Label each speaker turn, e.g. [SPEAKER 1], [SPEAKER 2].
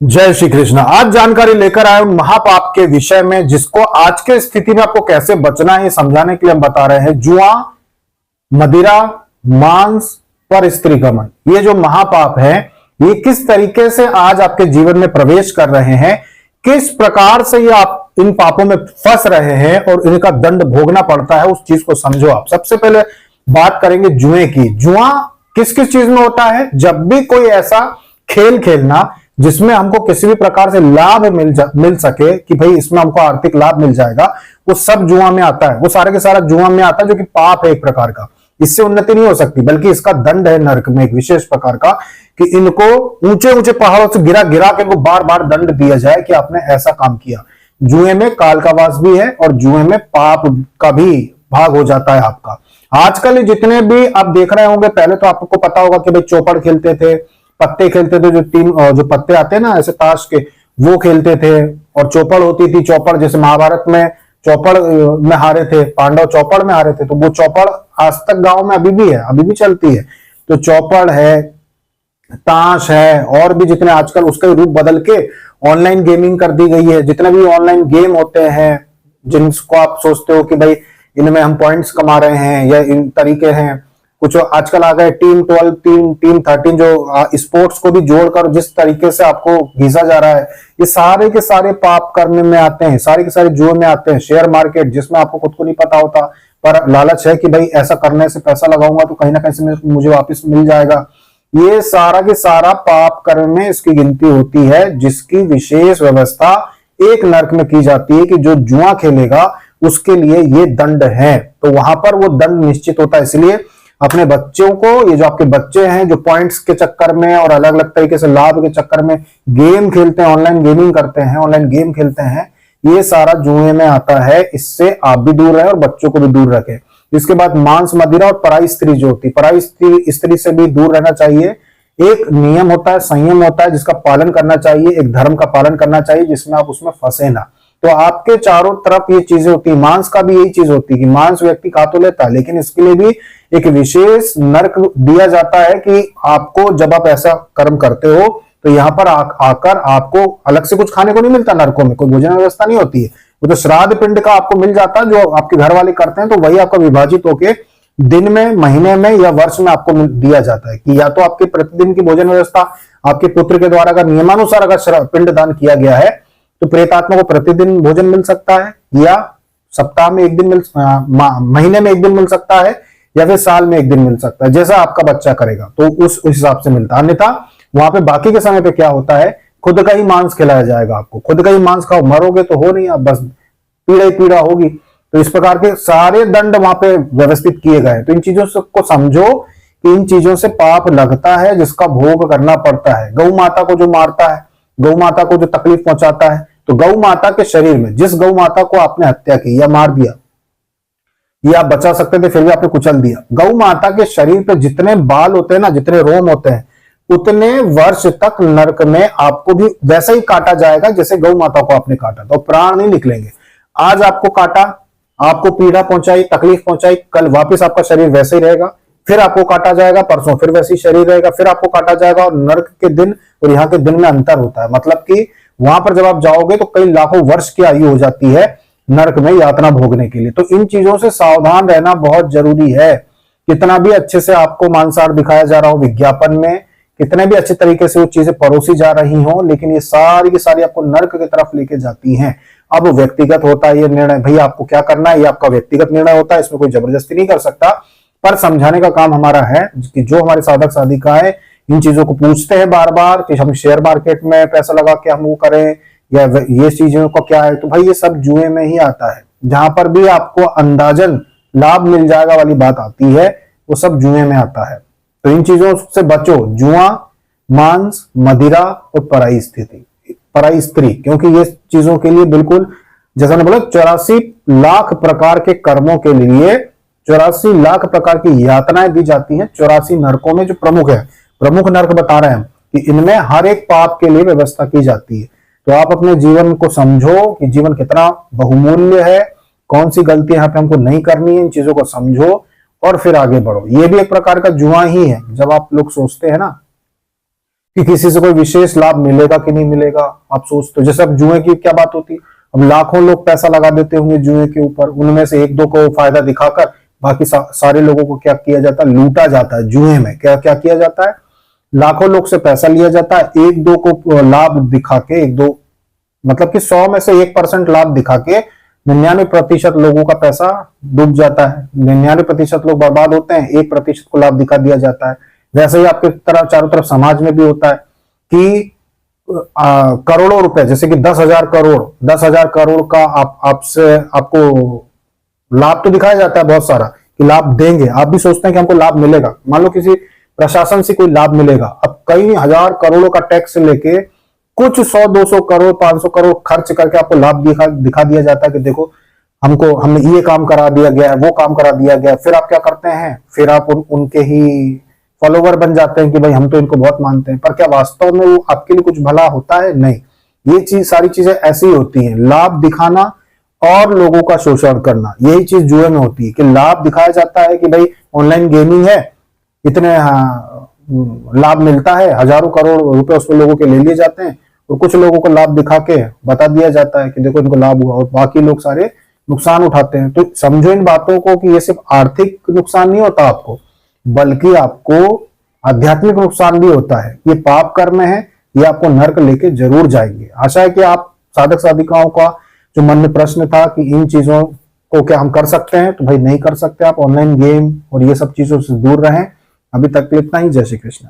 [SPEAKER 1] जय श्री कृष्ण। आज जानकारी लेकर आए उन महापाप के विषय में जिसको आज के स्थिति में आपको कैसे बचना है समझाने के लिए हम बता रहे हैं। जुआ, मदिरा, मांस पर स्त्री गमन, ये जो महापाप है ये किस तरीके से आज आपके जीवन में प्रवेश कर रहे हैं, किस प्रकार से ये आप इन पापों में फंस रहे हैं और इनका दंड भोगना पड़ता है, उस चीज को समझो आप। सबसे पहले बात करेंगे जुए की। जुआ किस किस चीज में होता है? जब भी कोई ऐसा खेल खेलना जिसमें हमको किसी भी प्रकार से लाभ मिल सके कि भाई इसमें हमको आर्थिक लाभ मिल जाएगा, वो सब जुआ में आता है। वो सारे के सारा जुआ में आता है, जो कि पाप है एक प्रकार का। इससे उन्नति नहीं हो सकती, बल्कि इसका दंड है नरक में एक विशेष प्रकार का, कि इनको ऊंचे ऊंचे पहाड़ों से गिरा गिरा के इनको बार बार दंड दिया जाए कि आपने ऐसा काम किया। जुए में काल का वास भी है और जुए में पाप का भी भाग हो जाता है आपका। आजकल जितने भी आप देख रहे होंगे, पहले तो आपको पता होगा कि भाई चौपड़ खेलते थे, पत्ते खेलते थे, जो पत्ते आते हैं ना ऐसे ताश के, वो खेलते थे। और चौपड़ होती थी, चौपड़ जैसे महाभारत में चौपड़ में हारे थे पांडव, चौपड़ में हारे थे, तो वो चौपड़ आज तक गांव में अभी भी है, अभी भी चलती है। तो चौपड़ है, ताश है, और भी जितने आजकल उसका रूप बदल के ऑनलाइन गेमिंग कर दी गई है। जितने भी ऑनलाइन गेम होते हैं जिनको आप सोचते हो कि भाई इनमें हम पॉइंट्स कमा रहे हैं या इन तरीके हैं, कुछ आजकल आ गए टीम 12, टीम 13, जो स्पोर्ट्स को भी जोड़कर जिस तरीके से आपको घिसा जा रहा है, ये सारे के सारे पाप करने में आते हैं, सारे के सारे जुए में आते हैं। शेयर मार्केट जिसमें आपको खुद को नहीं पता होता, पर लालच है कि भाई ऐसा करने से पैसा लगाऊंगा तो कहीं ना कहीं से मुझे वापस मिल जाएगा। ये सारा के सारा पाप कर्म में इसकी गिनती होती है, जिसकी विशेष व्यवस्था एक नरक में की जाती है कि जो जुआ खेलेगा उसके लिए ये दंड है। तो वहां पर वो दंड निश्चित होता है। इसलिए अपने बच्चों को, ये जो आपके बच्चे हैं जो पॉइंट्स के चक्कर में और अलग अलग तरीके से लाभ के चक्कर में गेम खेलते हैं, ऑनलाइन गेमिंग करते हैं, ऑनलाइन गेम खेलते हैं, ये सारा जुए में आता है। इससे आप भी दूर रहें और बच्चों को भी दूर रखें। इसके बाद मांस, मदिरा और पराई स्त्री जो होती है, पराई स्त्री से भी दूर रहना चाहिए। एक नियम होता है, संयम होता है, जिसका पालन करना चाहिए, एक धर्म का पालन करना चाहिए जिसमें आप उसमें फंसे ना। तो आपके चारों तरफ ये चीजें होती है। मांस का भी यही चीज होती है कि मांस व्यक्ति खा तो लेता है, लेकिन इसके लिए भी एक विशेष नरक दिया जाता है कि आपको जब आप ऐसा कर्म करते हो तो यहाँ पर आकर आपको अलग से कुछ खाने को नहीं मिलता। नरकों में कोई भोजन व्यवस्था नहीं होती है, वो तो श्राद्ध पिंड का आपको मिल जाता है जो आपके घर वाले करते हैं। तो वही आपका विभाजित होके दिन में, महीने में या वर्ष में आपको दिया जाता है कि या तो आपके प्रतिदिन की भोजन व्यवस्था आपके पुत्र के द्वारा अगर नियमानुसार अगर पिंड दान किया गया है तो प्रेतात्मा को प्रतिदिन भोजन मिल सकता है, या सप्ताह में एक दिन महीने में एक दिन मिल सकता है, या फिर साल में एक दिन मिल सकता है, जैसा आपका बच्चा करेगा तो उस हिसाब से मिलता है। अन्यथा वहां पे बाकी के समय पे क्या होता है, खुद का ही मांस खिलाया जाएगा आपको। खुद का ही मांस खाओ, मरोगे तो हो नहीं, आप बस पीड़ा ही पीड़ा होगी। तो इस प्रकार के सारे दंड वहां पे व्यवस्थित किए गए। तो इन चीजों को समझो कि इन चीजों से पाप लगता है, जिसका भोग करना पड़ता है। गौ माता को जो मारता है, गौ माता को जो तकलीफ पहुंचाता है, तो गौ माता के शरीर में जिस गौ माता को आपने हत्या की या मार दिया, ये आप बचा सकते थे फिर भी आपने कुचल दिया, गौ माता के शरीर पे जितने बाल होते हैं ना, जितने रोम होते हैं, उतने वर्ष तक नरक में आपको भी वैसा ही काटा जाएगा जैसे गौ माता को आपने काटा। तो प्राण नहीं निकलेंगे। आज आपको काटा, आपको पीड़ा पहुंचाई, तकलीफ पहुंचाई, कल वापस आपका शरीर वैसे ही रहेगा, फिर आपको काटा जाएगा, परसों फिर वैसे ही शरीर रहेगा, फिर आपको काटा जाएगा। और नरक के दिन और यहाँ के दिन में अंतर होता है। मतलब कि वहां पर जब आप जाओगे तो कई लाखों वर्ष की आयु हो जाती है नरक में यातना भोगने के लिए। तो इन चीजों से सावधान रहना बहुत जरूरी है। कितना भी अच्छे से आपको मांसाहार दिखाया जा रहा हो विज्ञापन में, कितने भी अच्छे तरीके से वो चीजें परोसी जा रही हो, लेकिन ये सारी की सारी आपको नरक की तरफ लेके जाती हैं। अब व्यक्तिगत होता है ये निर्णय, भाई आपको क्या करना है, ये आपका व्यक्तिगत निर्णय होता है, इसमें कोई जबरदस्ती नहीं कर सकता। पर समझाने का काम हमारा है कि जो हमारे साधक साधिकाएं इन चीजों को पूछते हैं बार बार कि हम शेयर मार्केट में पैसा लगा के हम वो करें या ये चीजों का क्या है, तो भाई ये सब जुए में ही आता है। जहां पर भी आपको अंदाजन लाभ मिल जाएगा वाली बात आती है, वो सब जुए में आता है। तो इन चीजों से बचो, जुआ, मांस, मदिरा और पराई स्त्री, क्योंकि ये चीजों के लिए बिल्कुल जैसा मैंने बोला 84 लाख प्रकार के कर्मों के लिए 84 लाख प्रकार की यातनाएं दी जाती हैं 84 नरकों में। जो प्रमुख है, प्रमुख नरक बता रहे हैं कि इनमें हर एक पाप के लिए व्यवस्था की जाती है। तो आप अपने जीवन को समझो कि जीवन कितना बहुमूल्य है, कौन सी गलती यहाँ पे हमको नहीं करनी है, इन चीजों को समझो और फिर आगे बढ़ो। ये भी एक प्रकार का जुआ ही है। जब आप लोग सोचते हैं ना कि किसी से कोई विशेष लाभ मिलेगा कि नहीं मिलेगा, आप सोचते हो, जैसे अब जुए की क्या बात होती है, अब लाखों लोग पैसा लगा देते होंगे जुए के ऊपर, उनमें से एक दो को फायदा दिखाकर बाकी सारे लोगों को क्या किया जाता है, लूटा जाता है। जुए में क्या क्या किया जाता है, लाखों लोग से पैसा लिया जाता है, एक दो को लाभ दिखा के, एक दो मतलब कि 100 में से 1% लाभ दिखा के 99% लोगों का पैसा डूब जाता है, 99% लोग बर्बाद होते हैं, 1% को लाभ दिखा दिया जाता है। वैसे ही आपके तरफ चारों तरफ समाज में भी होता है कि करोड़ों रुपए, जैसे कि 10,000 करोड़ का आपसे आपको लाभ तो दिखाया जाता है बहुत सारा कि लाभ देंगे, आप भी सोचते हैं कि हमको लाभ मिलेगा, मान लो किसी प्रशासन से कोई लाभ मिलेगा, अब कई हजार करोड़ों का टैक्स लेके कुछ 100-200 करोड़ 500 करोड़ खर्च करके आपको लाभ दिखा दिया जाता है कि देखो हमको हमने ये काम करा दिया गया है, वो काम करा दिया गया है। फिर आप क्या करते हैं, फिर आप उनके ही फॉलोवर बन जाते हैं कि भाई हम तो इनको बहुत मानते हैं, पर क्या वास्तव में वो आपके लिए कुछ भला होता है? नहीं। ये चीज सारी चीजें ऐसी होती हैं, लाभ दिखाना और लोगों का शोषण करना, यही चीज जुए में होती है कि लाभ दिखाया जाता है कि भाई ऑनलाइन गेमिंग है, इतने लाभ मिलता है, हजारों करोड़ रुपए उसमें लोगों के ले लिए जाते हैं, और कुछ लोगों को लाभ दिखा के बता दिया जाता है कि देखो इनको लाभ हुआ, और बाकी लोग सारे नुकसान उठाते हैं। तो समझो इन बातों को कि ये सिर्फ आर्थिक नुकसान नहीं होता आपको, बल्कि आपको आध्यात्मिक नुकसान भी होता है। ये पाप कर्म है, ये आपको नर्क लेके जरूर जाएंगे। आशा है कि आप साधक साधिकाओं का जो मन में प्रश्न था कि इन चीजों को क्या हम कर सकते हैं, तो भाई नहीं कर सकते। आप ऑनलाइन गेम और ये सब चीजों से दूर रहें। अभी तक के लिए इतना ही। जय श्री कृष्ण।